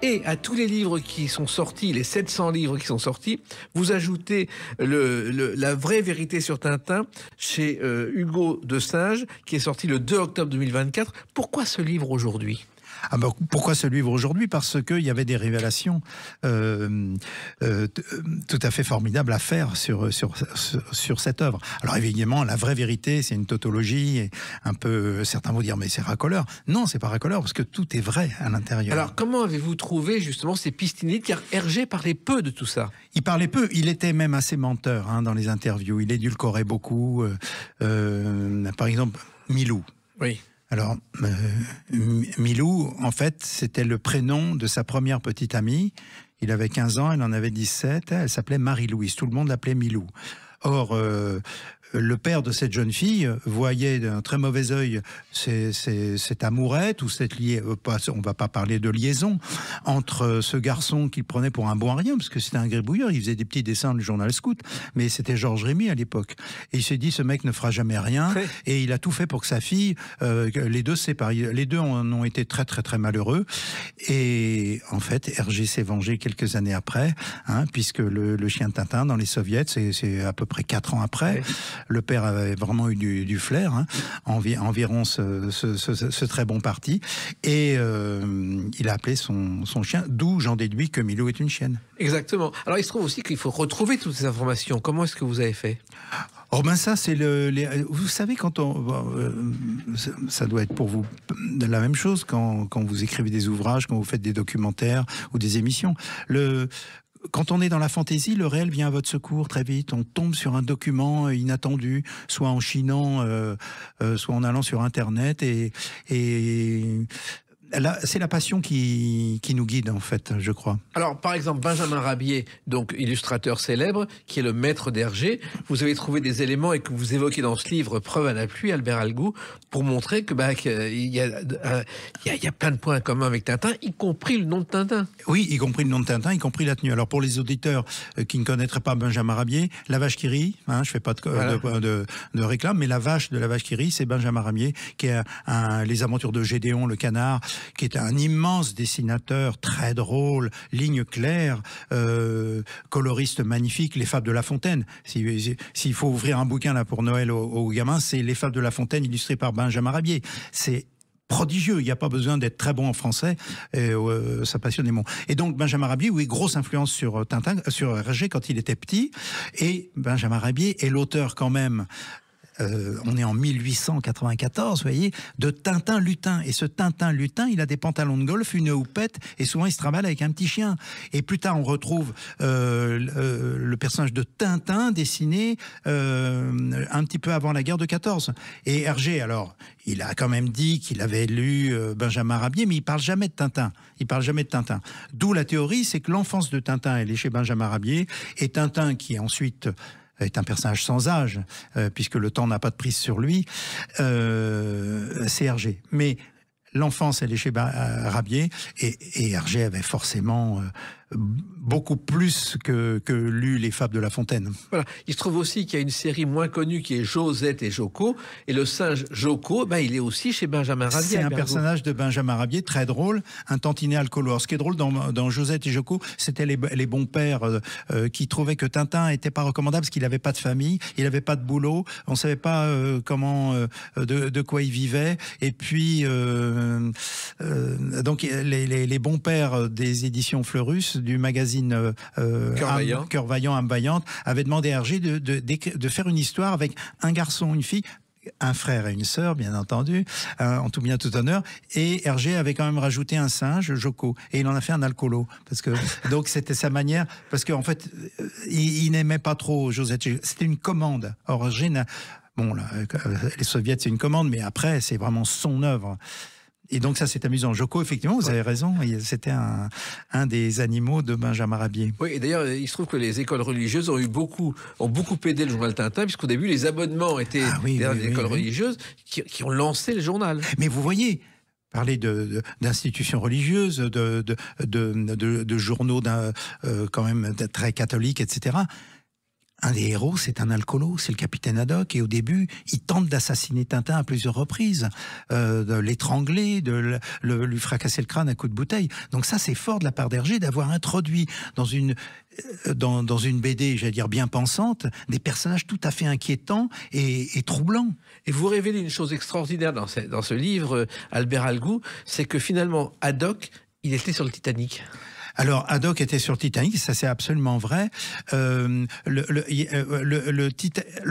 Et à tous les livres qui sont sortis, les 700 livres qui sont sortis, vous ajoutez La vraie vérité sur Tintin chez Hugo de Singe, qui est sorti le 2 octobre 2024. Pourquoi ce livre aujourd'hui ? Ah ben, pourquoi ce livre aujourd'hui? Parce qu'il y avait des révélations tout à fait formidables à faire sur cette œuvre. Alors évidemment, la vraie vérité, c'est une tautologie, et un peu, certains vont dire, mais c'est racoleur. Non, c'est pas racoleur, parce que tout est vrai à l'intérieur. Alors comment avez-vous trouvé justement ces pistes inédites? Car Hergé parlait peu de tout ça. Il parlait peu, il était même assez menteur dans les interviews. Il édulcorait beaucoup. Par exemple, Milou. Oui. Alors, Milou, en fait, c'était le prénom de sa première petite amie. Il avait 15 ans, elle en avait 17. Elle s'appelait Marie-Louise. Tout le monde l'appelait Milou. Or, le père de cette jeune fille voyait d'un très mauvais œil cette amourette ou cette on va pas parler de liaison entre ce garçon qu'il prenait pour un bon à rien, parce que c'était un gribouilleur, il faisait des petits dessins dans le journal Scout, mais c'était Georges Rémy à l'époque. Et il s'est dit, ce mec ne fera jamais rien, et il a tout fait pour que sa fille, les deux se séparent. Les deux en ont été très très très malheureux, et en fait, Hergé s'est vengé quelques années après, puisque le chien de Tintin dans les soviets, c'est à peu près 4 ans après. Le père avait vraiment eu du flair, environ ce très bon parti, et il a appelé son chien, d'où j'en déduis que Milou est une chienne. Exactement. Alors il se trouve aussi qu'il faut retrouver toutes ces informations. Comment est-ce que vous avez fait ? Oh ben ça c'est vous savez, quand ça doit être pour vous la même chose quand vous écrivez des ouvrages, quand vous faites des documentaires ou des émissions. Quand on est dans la fantaisie, le réel vient à votre secours très vite. On tombe sur un document inattendu, soit en chinant, soit en allant sur Internet. Et là, c'est la passion qui nous guide, en fait, je crois. Alors, par exemple, Benjamin Rabier, donc illustrateur célèbre, qui est le maître d'Hergé, vous avez trouvé des éléments et que vous évoquez dans ce livre, Preuve à la pluie, Albert Algou, pour montrer qu'il y a plein de points communs avec Tintin, y compris le nom de Tintin. Oui, y compris le nom de Tintin, y compris la tenue. Alors, pour les auditeurs qui ne connaîtraient pas Benjamin Rabier, la vache qui rit, je fais pas de réclame, mais la vache de la vache qui rit, c'est Benjamin Rabier, qui est les aventures de Gédéon, le canard, qui est un immense dessinateur, très drôle, ligne claire, coloriste magnifique, Les Fables de La Fontaine. S'il faut ouvrir un bouquin là pour Noël aux gamins, c'est Les Fables de La Fontaine illustrées par Benjamin Rabier. C'est prodigieux. Il n'y a pas besoin d'être très bon en français. Et, ça passionne les mots. Et donc, Benjamin Rabier, oui, grosse influence sur Tintin, sur Hergé quand il était petit. Et Benjamin Rabier est l'auteur quand même. On est en 1894, vous voyez, de Tintin Lutin. Et ce Tintin Lutin, il a des pantalons de golf, une houppette, et souvent il se trimballe avec un petit chien. Et plus tard, on retrouve le personnage de Tintin dessiné un petit peu avant la guerre de 14. Et Hergé, alors, il a quand même dit qu'il avait lu Benjamin Rabier, mais il parle jamais de Tintin. Il parle jamais de Tintin. D'où la théorie, c'est que l'enfance de Tintin, elle est chez Benjamin Rabier, et Tintin, qui ensuite est un personnage sans âge, puisque le temps n'a pas de prise sur lui, c'est Hergé. Mais l'enfance, elle est chez Rabier, et Hergé avait forcément beaucoup plus que lu les fables de La Fontaine. Voilà. Il se trouve aussi qu'il y a une série moins connue qui est Josette et Joko, et le singe Joko, il est aussi chez Benjamin Rabier. C'est un personnage de Benjamin Rabier, très drôle, un tantinet alcoolo. Alors, ce qui est drôle dans Josette et Joko, c'était les bons pères qui trouvaient que Tintin n'était pas recommandable parce qu'il n'avait pas de famille, il n'avait pas de boulot, on ne savait pas de quoi il vivait. Et puis, donc, les bons pères des éditions Fleurus, du magazine Cœur Vaillant, âme vaillante, avait demandé à Hergé de faire une histoire avec un garçon, une fille, un frère et une sœur, bien entendu, en tout bien tout honneur. Et Hergé avait quand même rajouté un singe, Joko, et il en a fait un alcoolo. Donc c'était sa manière, parce qu'en fait, il n'aimait pas trop Josette. C'était une commande. Or, Hergé bon, là, les soviets, c'est une commande, mais après, c'est vraiment son œuvre. Et donc ça, c'est amusant. Joko, effectivement, vous avez raison, c'était un des animaux de Benjamin Rabier. Oui, et d'ailleurs, il se trouve que les écoles religieuses ont beaucoup aidé le journal Tintin, puisqu'au début, les abonnements étaient des écoles religieuses qui ont lancé le journal. Mais vous voyez, parler d'institutions religieuses, de journaux quand même très catholiques, etc. Un des héros, c'est un alcoolo, c'est le capitaine Haddock. Et au début, il tente d'assassiner Tintin à plusieurs reprises, de l'étrangler, de lui fracasser le crâne à coups de bouteille. Donc ça, c'est fort de la part d'Hergé d'avoir introduit dans une BD, j'allais dire bien pensante, des personnages tout à fait inquiétants et troublants. Et vous révélez une chose extraordinaire dans ce livre, Albert Algou, c'est que finalement, Haddock, il était sur le Titanic. Alors, Haddock était sur Titanic, ça c'est absolument vrai. Le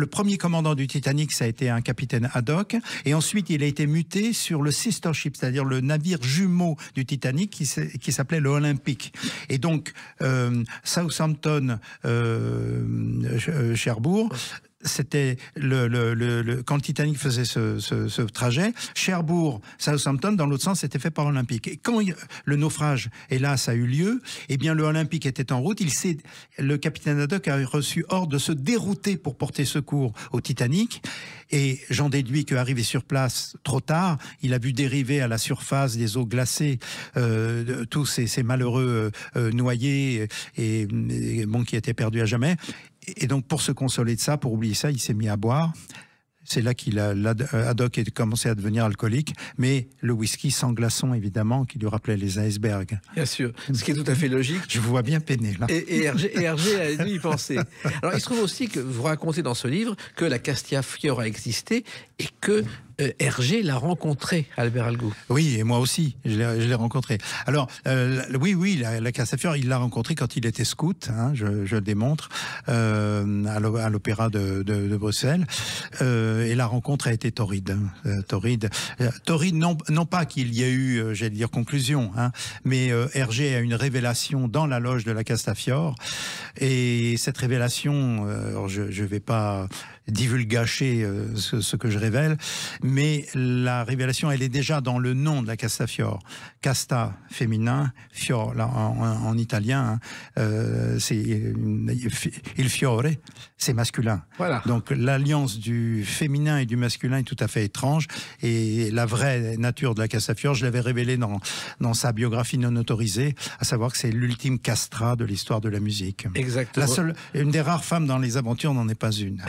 premier commandant du Titanic, ça a été un capitaine Haddock, et ensuite il a été muté sur le sister ship, c'est-à-dire le navire jumeau du Titanic qui s'appelait le Olympique. Et donc, Southampton, Cherbourg, c'était quand le Titanic faisait ce trajet, Cherbourg, Southampton, dans l'autre sens, c'était fait par Olympique. Et quand le naufrage, hélas, a eu lieu, eh bien, le Olympique était en route. Le capitaine Haddock a reçu ordre de se dérouter pour porter secours au Titanic. Et j'en déduis qu'arrivé sur place trop tard, il a vu dériver à la surface des eaux glacées tous ces malheureux noyés et qui étaient perdus à jamais. Et donc, pour se consoler de ça, pour oublier ça, il s'est mis à boire. C'est là Haddock a commencé à devenir alcoolique, mais le whisky sans glaçons, évidemment, qui lui rappelait les icebergs. Bien sûr, ce qui est tout à fait logique. Je vous vois bien peiner, là. Et Hergé a dû y penser. Alors, il se trouve aussi que vous racontez dans ce livre que la Castafiore a existé et que Hergé l'a rencontré, Albert Algou. Oui, et moi aussi, je l'ai rencontré. Alors, oui, la Castafiore, il l'a rencontré quand il était scout, hein, je le démontre, à l'Opéra de Bruxelles. Et la rencontre a été torride. Torride, non pas qu'il y ait eu, j'allais dire, conclusion, hein, mais Hergé a une révélation dans la loge de la Castafiore. Et cette révélation, alors je ne vais pas divulgacher ce que je révèle, mais la révélation, elle est déjà dans le nom de la Castafiore. Casta, féminin, fior, là, en italien, hein, c'est il fiore, c'est masculin. Voilà. Donc l'alliance du féminin et du masculin est tout à fait étrange, et la vraie nature de la Castafiore, je l'avais révélée dans sa biographie non autorisée, à savoir que c'est l'ultime castrat de l'histoire de la musique. Exactement. Une des rares femmes dans les aventures n'en est pas une.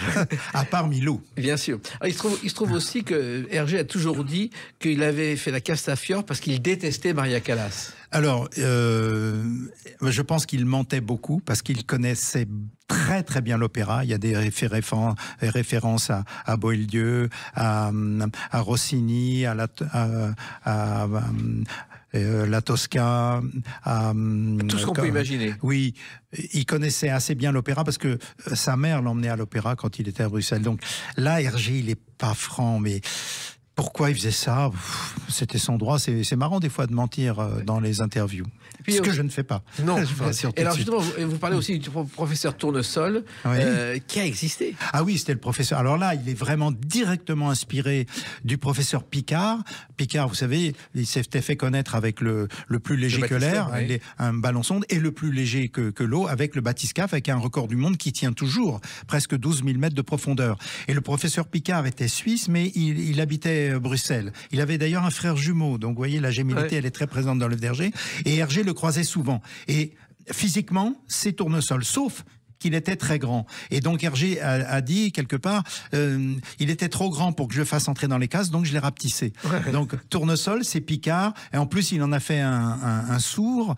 À part Milou. Bien sûr. Alors, il se trouve aussi que Hergé a toujours dit qu'il avait fait la Castafiore parce qu'il détestait Maria Callas. Alors, je pense qu'il mentait beaucoup parce qu'il connaissait très très bien l'opéra. Il y a des références à Boieldieu, à Rossini, à la Tosca, tout ce qu'on peut imaginer. Oui, il connaissait assez bien l'opéra parce que sa mère l'emmenait à l'opéra quand il était à Bruxelles. Donc là, Hergé, il est pas franc, mais pourquoi il faisait ça? C'était son droit. C'est marrant des fois de mentir dans les interviews. Puis, ce que je ne fais pas. Non. Et alors justement, vous parlez aussi du professeur Tournesol, oui. qui a existé. Ah oui, c'était le professeur. Alors là, il est vraiment directement inspiré du professeur Picard. Picard, vous savez, il s'était fait connaître avec le plus léger que l'air, oui. Un ballon sonde, et le plus léger que l'eau, avec le bathyscaphe, avec un record du monde qui tient toujours presque 12 000 mètres de profondeur. Et le professeur Picard était suisse, mais il habitait Bruxelles. Il avait d'ailleurs un frère jumeau. Donc vous voyez, la gémilité, elle est très présente dans l'œuvre d'Hergé. Et Hergé le croisait souvent. Et physiquement, c'est Tournesol, sauf qu'il était très grand. Et donc Hergé a dit quelque part, il était trop grand pour que je le fasse entrer dans les cases, donc je l'ai rapetissé. Ouais. Donc Tournesol, c'est Picard, et en plus il en a fait un sourd,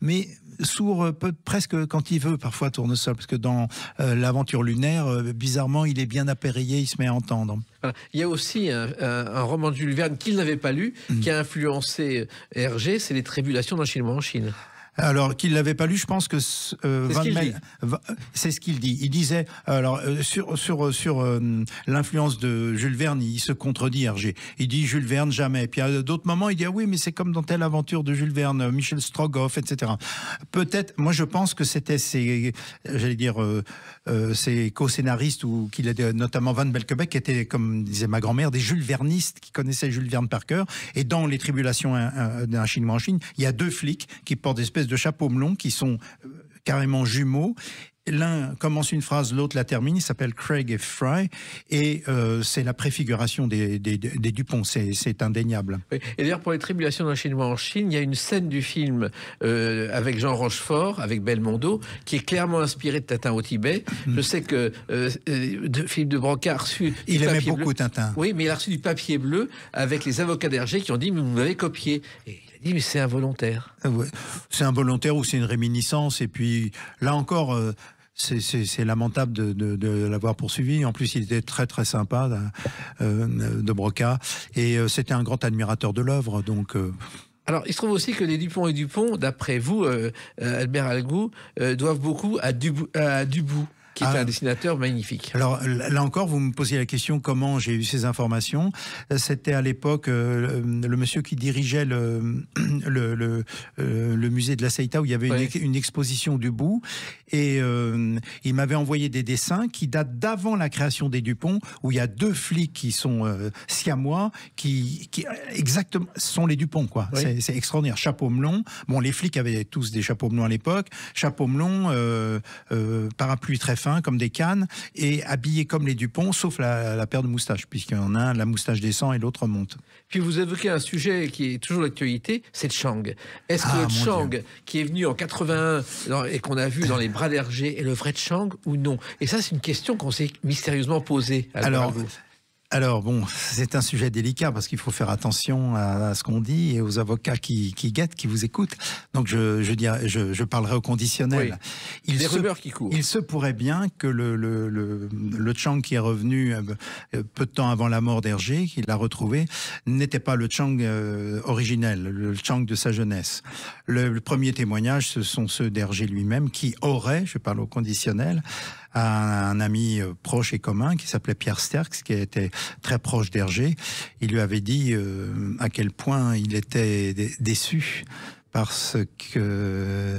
mais sourd presque quand il veut, parfois Tournesol, parce que dans l'aventure lunaire, bizarrement, il est bien appareillé, il se met à entendre. Voilà. Il y a aussi un roman de Jules Verne qu'il n'avait pas lu, qui a influencé Hergé, c'est Les Tribulations d'un Chinois en Chine. Alors qu'il l'avait pas lu, je pense que c'est ce qu'il dit. Il disait alors sur l'influence de Jules Verne, il se contredit Hergé. Il dit Jules Verne jamais. Puis à d'autres moments, il dit ah oui, mais c'est comme dans telle aventure de Jules Verne, Michel Strogoff, etc. Peut-être. Moi, je pense que c'était ses co-scénaristes ou qu'il était notamment Van Belkebeck, qui était, comme disait ma grand-mère, des Jules Vernistes qui connaissaient Jules Verne par cœur. Et dans Les Tribulations d'un Chinois en Chine, il y a deux flics qui portent des espèces de chapeaux melons qui sont carrément jumeaux. L'un commence une phrase, l'autre la termine. Il s'appelle Craig et Fry, et c'est la préfiguration des Dupont. C'est indéniable. Oui. Et d'ailleurs, pour Les Tribulations d'un Chinois en Chine, il y a une scène du film avec Jean Rochefort, avec Belmondo, qui est clairement inspiré de Tintin au Tibet. Je sais que Philippe de Broca a reçu. Il aimait beaucoup Tintin. Oui, mais il a reçu du papier bleu avec les avocats d'Hergé qui ont dit mais vous m'avez copié. Et il a dit mais c'est involontaire. Ouais. C'est involontaire ou c'est une réminiscence. Et puis là encore. C'est lamentable de l'avoir poursuivi. En plus, il était très très sympa, de Broca, et c'était un grand admirateur de l'œuvre. Donc. Alors, il se trouve aussi que les Dupont et Dupont, d'après vous, Albert Algou, doivent beaucoup à Dubout, qui est un dessinateur magnifique. Alors là encore, vous me posiez la question comment j'ai eu ces informations. C'était à l'époque le monsieur qui dirigeait le musée de la Ceyta, où il y avait une exposition du bout, et il m'avait envoyé des dessins qui datent d'avant la création des Dupont, où il y a deux flics qui sont siamois, qui exactement sont les Dupont, quoi. Oui. C'est extraordinaire. Chapeau melon. Bon, les flics avaient tous des chapeaux melons à l'époque. Chapeau melon, parapluie très fin comme des cannes, et habillés comme les Dupont, sauf la paire de moustaches, puisqu'il y en a un, la moustache descend et l'autre monte. Puis vous évoquez un sujet qui est toujours d'actualité, c'est Chang. Est-ce que le Chang qui est venu en 81 et qu'on a vu dans Les Bras d'Hergé est le vrai Chang ou non? Et ça, c'est une question qu'on s'est mystérieusement posée. Alors bon, c'est un sujet délicat parce qu'il faut faire attention à ce qu'on dit et aux avocats qui guettent, qui vous écoutent. Donc je parlerai au conditionnel. Oui. Les rumeurs qui courent. Il se pourrait bien que le Chang qui est revenu peu de temps avant la mort d'Hergé, qu'il l'a retrouvé, n'était pas le Chang originel, le Chang de sa jeunesse. Le premier témoignage, ce sont ceux d'Hergé lui-même qui aurait, je parle au conditionnel, un ami proche et commun qui s'appelait Pierre Sterckx, qui était très proche d'Hergé. Il lui avait dit à quel point il était déçu parce que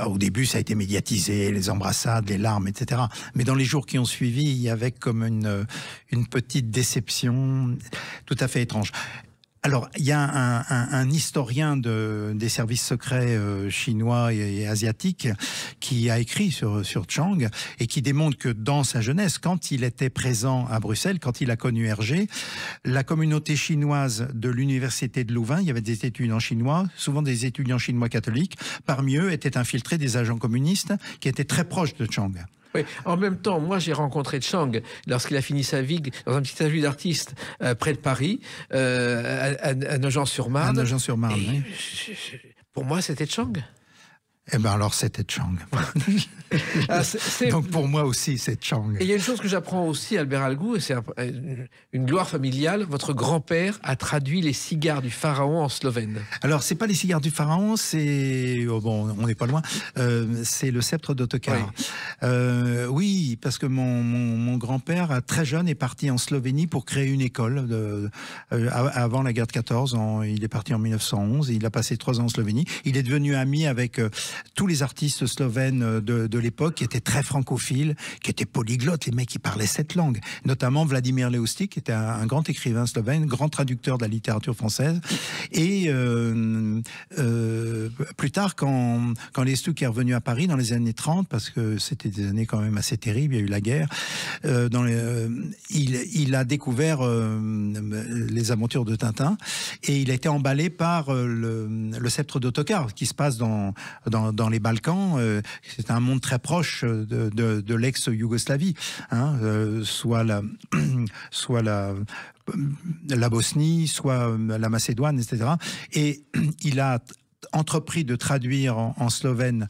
au début ça a été médiatisé, les embrassades, les larmes, etc. Mais dans les jours qui ont suivi, il y avait comme une petite déception tout à fait étrange. Alors, il y a un historien des services secrets chinois et asiatiques qui a écrit sur Chang et qui démontre que dans sa jeunesse, quand il était présent à Bruxelles, quand il a connu Hergé, la communauté chinoise de l'université de Louvain, il y avait des étudiants chinois, souvent des étudiants chinois catholiques, parmi eux étaient infiltrés des agents communistes qui étaient très proches de Chang. Oui. En même temps, moi, j'ai rencontré Chang lorsqu'il a fini sa vie dans un petit atelier d'artiste près de Paris, à Nogent-sur-Marne. À Nogent-sur-Marne, oui. Pour moi, c'était Chang. Eh bien alors, c'était Chang. Donc pour moi aussi, c'est Chang. Et il y a une chose que j'apprends aussi, Albert Algou, et c'est une gloire familiale. Votre grand-père a traduit les cigares du pharaon en slovène. Alors, c'est pas les cigares du pharaon, c'est... Oh, bon, on n'est pas loin. C'est le sceptre d'Ottokar. Oui. Oui, parce que mon grand-père, très jeune, est parti en Slovénie pour créer une école. Avant la guerre de 14, il est parti en 1911. Il a passé 3 ans en Slovénie. Il est devenu ami avec tous les artistes slovènes de l'époque, qui étaient très francophiles, qui étaient polyglottes, les mecs qui parlaient 7 langues, notamment Vladimir Leostic, qui était un grand écrivain slovène, grand traducteur de la littérature française. Et plus tard, quand Leostic est revenu à Paris dans les années 30, parce que c'était des années quand même assez terribles, il y a eu la guerre, il a découvert les aventures de Tintin, et il a été emballé par le sceptre d'Ottokar, qui se passe dans les Balkans. C'est un monde très proche de l'ex-Yougoslavie, hein, soit la Bosnie, soit la Macédoine, etc. Et il a entrepris de traduire en slovène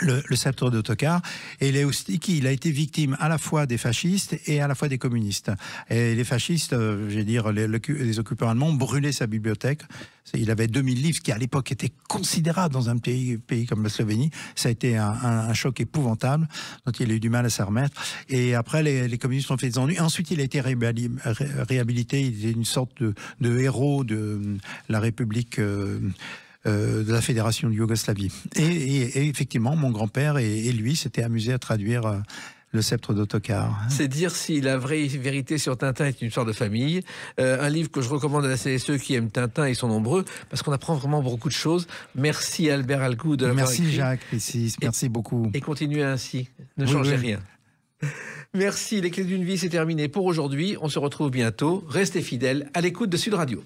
le sceptre d'Ottokar, et Leostic, il a été victime à la fois des fascistes et à la fois des communistes. Et les fascistes, je vais dire, les occupants allemands brûlaient sa bibliothèque. Il avait 2000 livres, ce qui à l'époque était considérable dans un pays comme la Slovénie. Ça a été un choc épouvantable, dont il a eu du mal à s'en remettre. Et après, les communistes ont fait des ennuis. Ensuite, il a été réhabilité. Il est une sorte de héros de la République de la Fédération de Yougoslavie. Et effectivement, mon grand-père et lui s'étaient amusés à traduire le sceptre d'Ottokar. C'est dire si la vraie vérité sur Tintin est une histoire de famille. Un livre que je recommande à ceux qui aiment Tintin, ils sont nombreux, parce qu'on apprend vraiment beaucoup de choses. Merci Albert Algou de l'avoir écrit. Merci Jacques Pessis, merci beaucoup. Et continuez ainsi, ne changez rien. Merci, les clés d'une vie, c'est terminé pour aujourd'hui. On se retrouve bientôt. Restez fidèles à l'écoute de Sud Radio.